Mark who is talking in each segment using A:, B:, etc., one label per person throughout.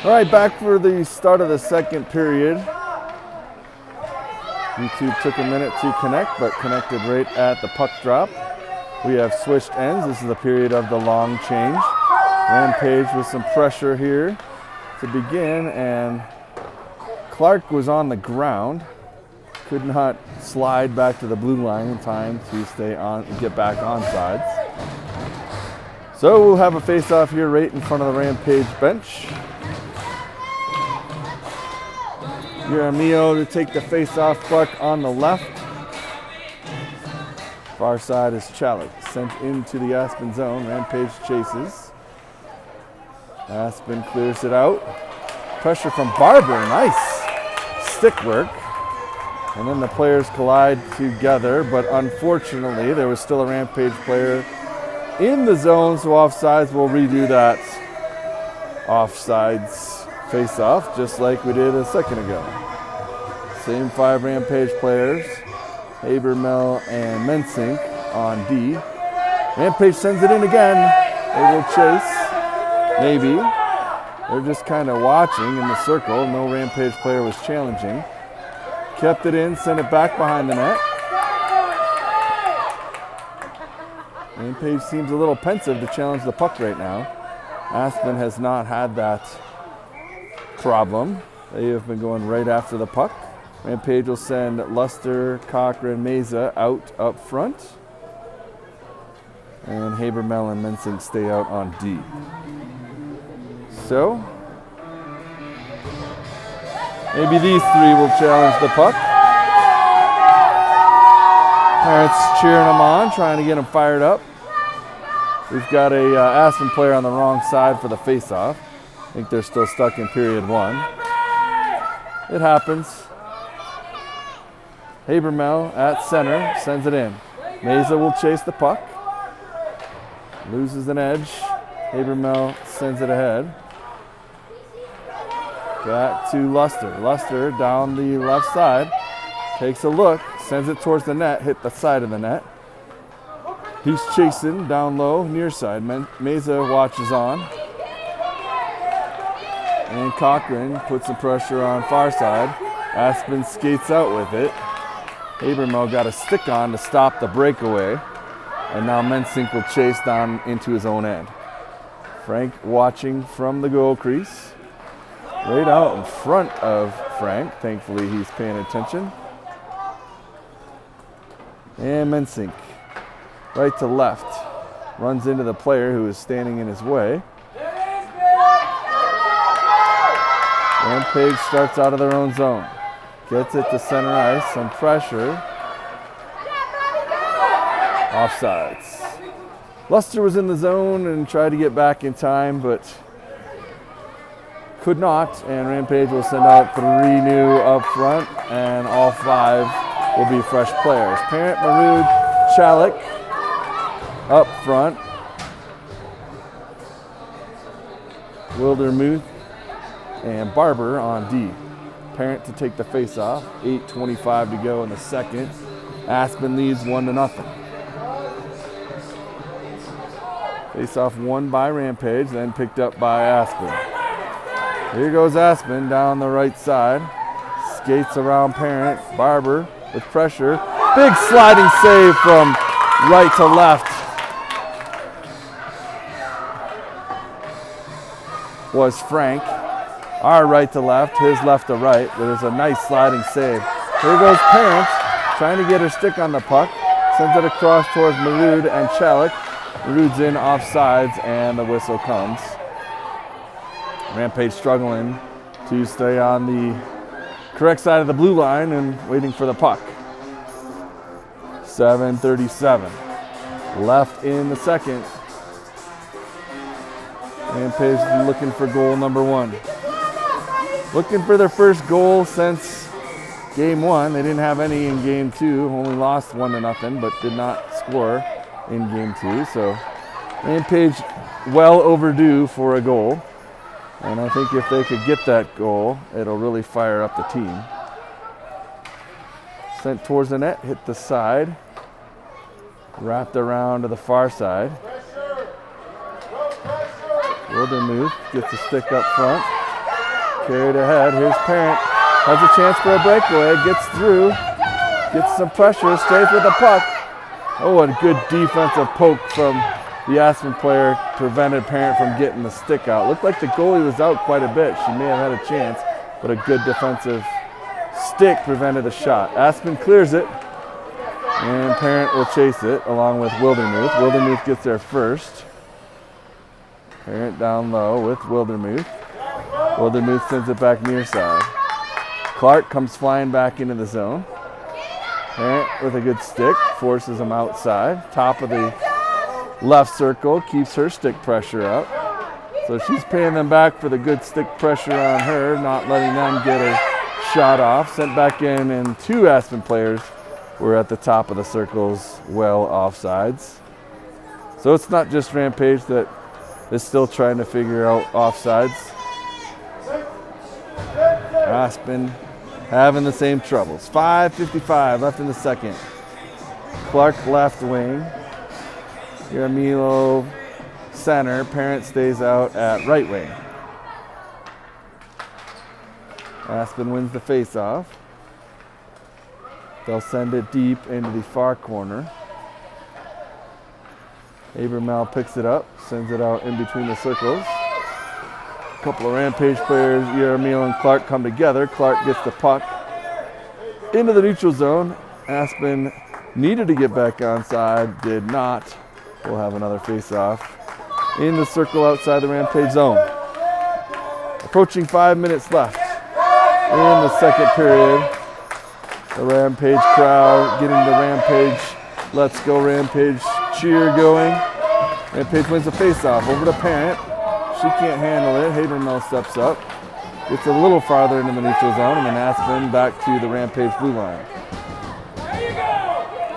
A: All right, back for the start of the second period. YouTube took a minute to connect, but connected right at the puck drop. We have switched ends. This is the period of the long change. Rampage with some pressure here to begin, and Clark was on the ground. Could not slide back to the blue line in time to stay on, get back on sides. So we'll have a face-off here right in front of the Rampage bench. Yaramillo to take the face-off puck on the left. Far side is Chalik, sent into the Aspen zone. Rampage chases. Aspen clears it out. Pressure from Barber, nice stick work. And then the players collide together, but unfortunately there was still a Rampage player in the zone, so offsides will redo that offsides face-off, just like we did a second ago. Same 5 Rampage players, Habermel and Mensink on D. Rampage sends it in again. They will chase, maybe. They're just kind of watching in the circle. No Rampage player was challenging. Kept it in, sent it back behind the net. Rampage seems a little pensive to challenge the puck right now. Aspen has not had that problem. They have been going right after the puck. Rampage will send Luster, Cochran, Meza out up front. And Habermel and Mensink stay out on D. So, maybe these 3 will challenge the puck. Parents cheering them on, trying to get them fired up. We've got a Aspen player on the wrong side for the face-off. I think they're still stuck in period 1. It happens. Habermel at center, sends it in. Meza will chase the puck. Loses an edge. Habermel sends it ahead. Back to Luster. Luster down the left side. Takes a look, sends it towards the net, hit the side of the net. He's chasing down low, near side. Meza watches on. And Cochran puts some pressure on far side. Aspen skates out with it. Habermel got a stick on to stop the breakaway. And now Mensink will chase down into his own end. Frank watching from the goal crease. Right out in front of Frank. Thankfully he's paying attention. And Mensink, right to left, runs into the player who is standing in his way. Rampage starts out of their own zone. Gets it to center ice, some pressure. Offsides. Luster was in the zone and tried to get back in time, but could not. And Rampage will send out 3 new up front, and all 5 will be fresh players. Parent, Marud, Chalik up front. Wildermuth and Barber on D. Parent to take the face-off. 8:25 to go in the second. Aspen leads 1-0. Face-off won by Rampage, then picked up by Aspen. Here goes Aspen down the right side. Skates around Parent. Barber with pressure. Big sliding save from right to left. Was Frank. Our right to left, his left to right. There's a nice sliding save. Here goes Parent, trying to get her stick on the puck. Sends it across towards Marud and Chalik. Marud's in offsides, and the whistle comes. Rampage struggling to stay on the correct side of the blue line and waiting for the puck. 7:37 left in the second. Rampage looking for goal number 1. Looking for their first goal since game 1. They didn't have any in game 2. Only lost 1-0, but did not score in game 2. So Rampage well overdue for a goal. And I think if they could get that goal, it'll really fire up the team. Sent towards the net, hit the side. Wrapped around to the far side. Wildermuth gets a stick up front. carried ahead. Here's Parent. Has a chance for a breakaway. Gets through. Gets some pressure. Stays with the puck. Oh, a good defensive poke from the Aspen player prevented Parent from getting the stick out. Looked like the goalie was out quite a bit. She may have had a chance, but a good defensive stick prevented a shot. Aspen clears it, and Parent will chase it along with Wildermuth. Wildermuth gets there first. Parent down low with Wildermuth. Wildermuth sends it back near side. Clark comes flying back into the zone. Parent with a good stick, forces him outside. Top of the left circle, keeps her stick pressure up. So she's paying them back for the good stick pressure on her, not letting them get a shot off. Sent back in, and two Aspen players were at the top of the circles, well offsides. So it's not just Rampage that is still trying to figure out offsides. Aspen having the same troubles. 5:55 left in the second. Clark left wing. Yaramilo center. Parent stays out at right wing. Aspen wins the faceoff. They'll send it deep into the far corner. Abermel picks it up, sends it out in between the circles. A couple of Rampage players, Yaramil and Clark, come together. Clark gets the puck into the neutral zone. Aspen needed to get back onside, did not. We'll have another face-off in the circle outside the Rampage zone. Approaching 5 minutes left in the second period. The Rampage crowd getting the Rampage Let's Go Rampage cheer going. Rampage wins the face-off over to Parent. She can't handle it. Habermill steps up. Gets a little farther into the neutral zone, and then Aspen back to the Rampage blue line.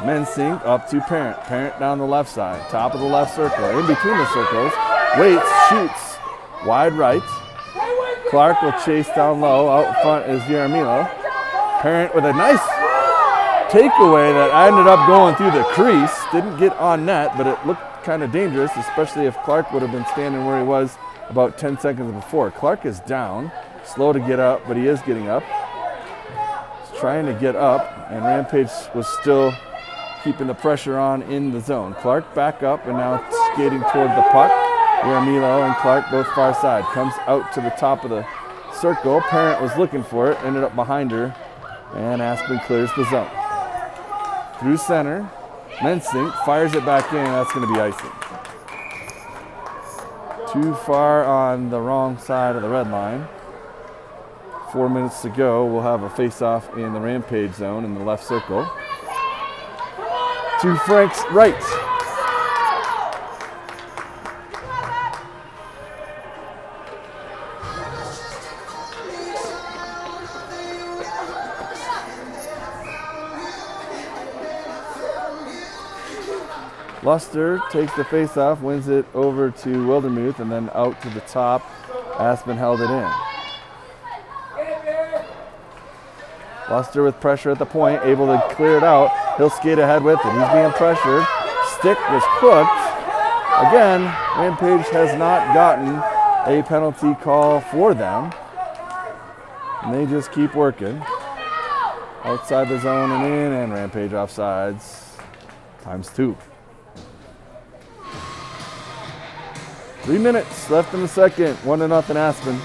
A: Mensink up to Parent. Parent down the left side. Top of the left circle. In between the circles. Waits, shoots. Wide right. Clark will chase down low. Out front is Yaramilo. Parent with a nice takeaway that ended up going through the crease. Didn't get on net, but it looked kind of dangerous, especially if Clark would have been standing where he was about 10 seconds before. Clark is down. Slow to get up, but he is getting up. He's trying to get up, and Rampage was still keeping the pressure on in the zone. Clark back up and now skating toward the puck. Yaramilo and Clark both far side. Comes out to the top of the circle. Parent was looking for it, ended up behind her, and Aspen clears the zone. Through center, Mensink fires it back in. That's going to be icing. Too far on the wrong side of the red line. 4 minutes to go. We'll have a face-off in the Rampage zone in the left circle. To Frank's right. Luster takes the face-off, wins it over to Wildermuth, and then out to the top. Aspen held it in. Luster with pressure at the point, able to clear it out. He'll skate ahead with it. He's being pressured. Stick was hooked. Again, Rampage has not gotten a penalty call for them. And they just keep working. Outside the zone and in, and Rampage offsides. ×2. 3 minutes left in the second. 1-0 Aspen.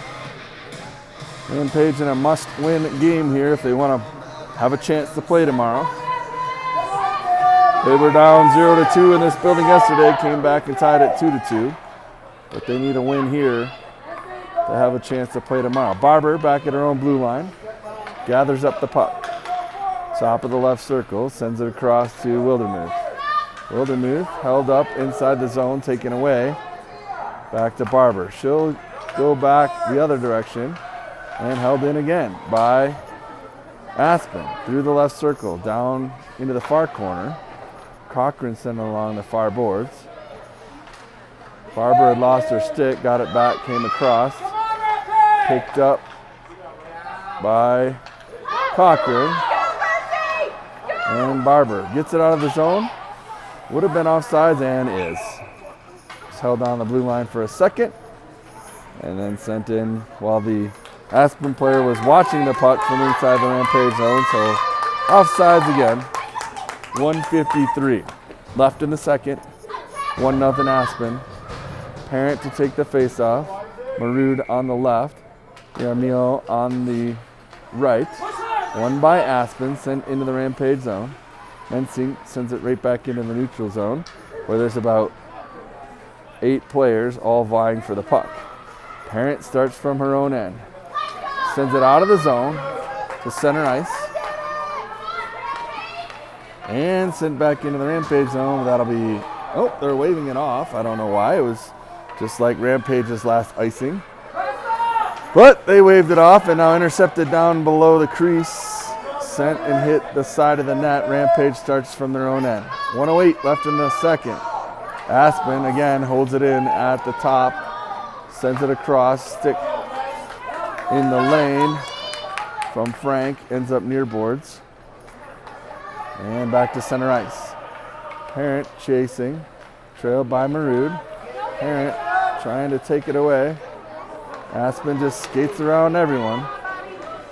A: Rampage in a must-win game here if they want to have a chance to play tomorrow. They were down 0-2 in this building yesterday, came back and tied it 2-2. But they need a win here to have a chance to play tomorrow. Barber back at her own blue line, gathers up the puck. Top of the left circle, sends it across to Wildermuth. Wildermuth held up inside the zone, taken away. Back to Barber. She'll go back the other direction and held in again by Aspen. Through the left circle, down into the far corner. Cochran sent it along the far boards. Barber had lost her stick, got it back, came across. Picked up by Cochran. And Barber gets it out of the zone. Would have been offsides and is. Just held on the blue line for a second and then sent in while the Aspen player was watching the puck from inside the Rampage zone, so offsides again. 1:53 left in the second. 1-0 Aspen. Parent to take the face-off. Marood on the left. Yarmil on the right. Won by Aspen, sent into the Rampage zone. Mensink sends it right back into the neutral zone, where there's about 8 players all vying for the puck. Parent starts from her own end. Sends it out of the zone to center ice. And sent back into the Rampage zone. That'll be, oh, they're waving it off. I don't know why. It was just like Rampage's last icing. But they waved it off, and now intercepted down below the crease. Sent and hit the side of the net. Rampage starts from their own end. 1:08 left in the second. Aspen again holds it in at the top. Sends it across, stick in the lane from Frank, ends up near boards. And back to center ice. Parent chasing, trailed by Marood. Parent trying to take it away. Aspen just skates around everyone.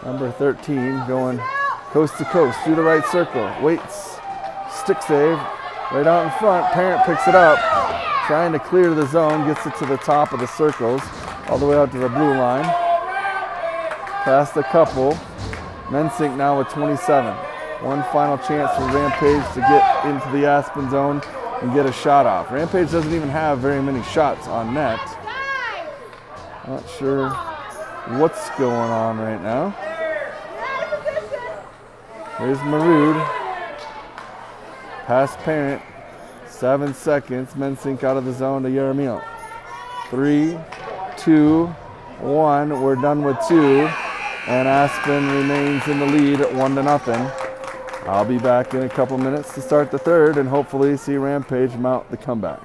A: Number 13 going coast to coast through the right circle. Waits, stick save, right out in front. Parent picks it up, trying to clear the zone, gets it to the top of the circles, all the way out to the blue line. Past a couple. Mensink now with 27. One final chance for Rampage to get into the Aspen zone and get a shot off. Rampage doesn't even have very many shots on net. Not sure what's going on right now. Here's Marood. Past Parent. 7 seconds. Mensink out of the zone to Yarmil. 3, 2, 1. We're done with 2. And Aspen remains in the lead at 1-0. I'll be back in a couple minutes to start the third and hopefully see Rampage mount the comeback.